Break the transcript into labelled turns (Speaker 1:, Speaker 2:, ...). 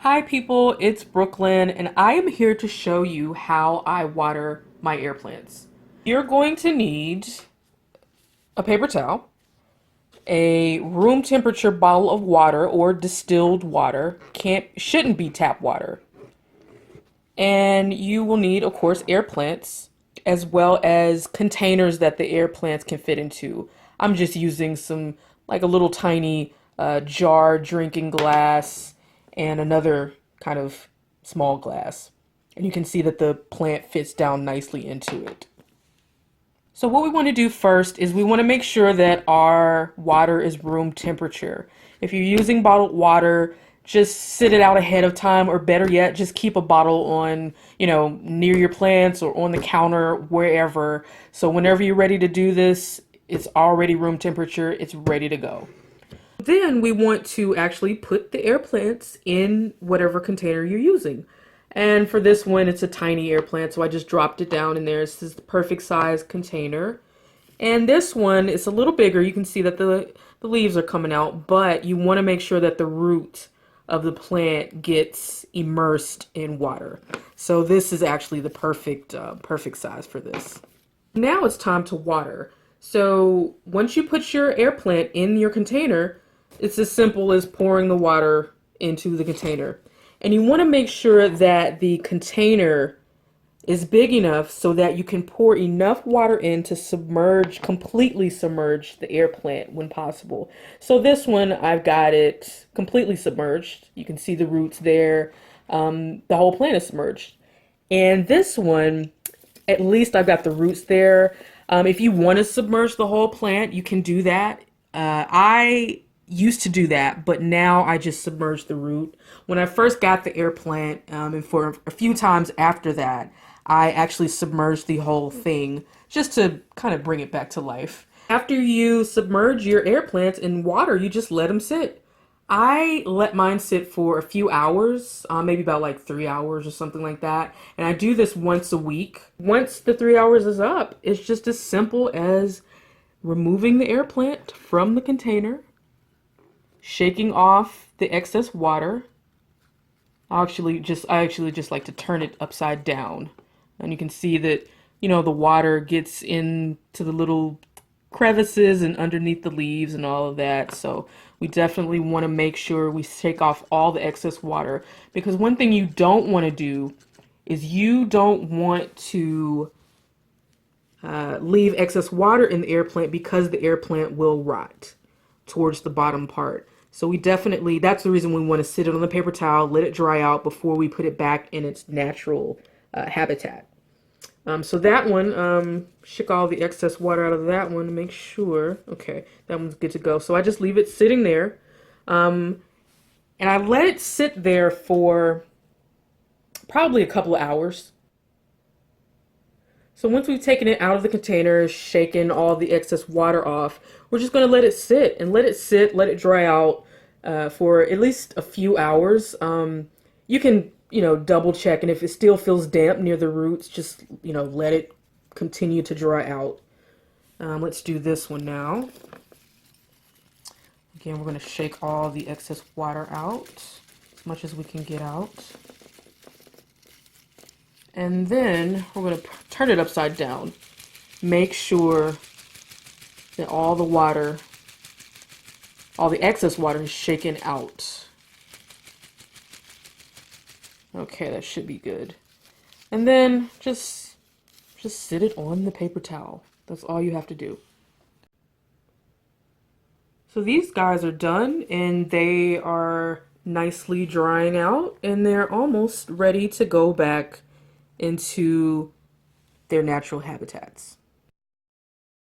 Speaker 1: Hi people, it's Brooklyn and I am here to show you how I water my air plants. You're going to need a paper towel, a room temperature bottle of water or distilled water, shouldn't be tap water. And you will need, of course, air plants as well as containers that the air plants can fit into. I'm just using some, like a little tiny jar drinking glass and another kind of small glass. And you can see that the plant fits down nicely into it. So what we want to do first is we want to make sure that our water is room temperature. If you're using bottled water, just sit it out ahead of time, or better yet, just keep a bottle on, near your plants or on the counter, wherever. So whenever you're ready to do this, it's already room temperature, it's ready to go. Then we want to actually put the air plants in whatever container you're using. And for this one, it's a tiny air plant, so I just dropped it down in there. This is the perfect size container. And this one is a little bigger. You can see that the leaves are coming out, but you want to make sure that the root of the plant gets immersed in water. So this is actually the perfect size for this. Now it's time to water. So once you put your air plant in your container, it's as simple as pouring the water into the container. And you want to make sure that the container is big enough so that you can pour enough water in to completely submerge the air plant when possible. So this one, I've got it completely submerged. You can see the roots there. The whole plant is submerged. And this one, at least I've got the roots there. If you want to submerge the whole plant, you can do that. I used to do that, but now I just submerge the root. When I first got the air plant, and for a few times after that, I actually submerged the whole thing just to kind of bring it back to life. After you submerge your air plants in water, you just let them sit. I let mine sit for a few hours, maybe about like 3 hours or something like that. And I do this once a week. Once the 3 hours is up, it's just as simple as removing the air plant from the container, shaking off the excess water. I actually just like to turn it upside down. And you can see that, the water gets into the little crevices and underneath the leaves and all of that. So we definitely want to make sure we shake off all the excess water, because one thing you don't want to do is you don't want to leave excess water in the air plant, because the air plant will rot towards the bottom part. So that's the reason we want to sit it on the paper towel, let it dry out before we put it back in its natural habitat. So that one, shake all the excess water out of that one to make sure. Okay, that one's good to go. So I just leave it sitting there. And I let it sit there for probably a couple of hours. So once we've taken it out of the container, shaken all the excess water off, we're just going to let it sit, let it dry out for at least a few hours. You can, double check, and if it still feels damp near the roots, just, let it continue to dry out. Let's do this one now. Again, we're going to shake all the excess water out as much as we can get out. And then we're going to turn it upside down. Make sure that all the excess water is shaken out. Okay, that should be good. And then just sit it on the paper towel. That's all you have to do. So these guys are done, and they are nicely drying out, and they're almost ready to go back into their natural habitats.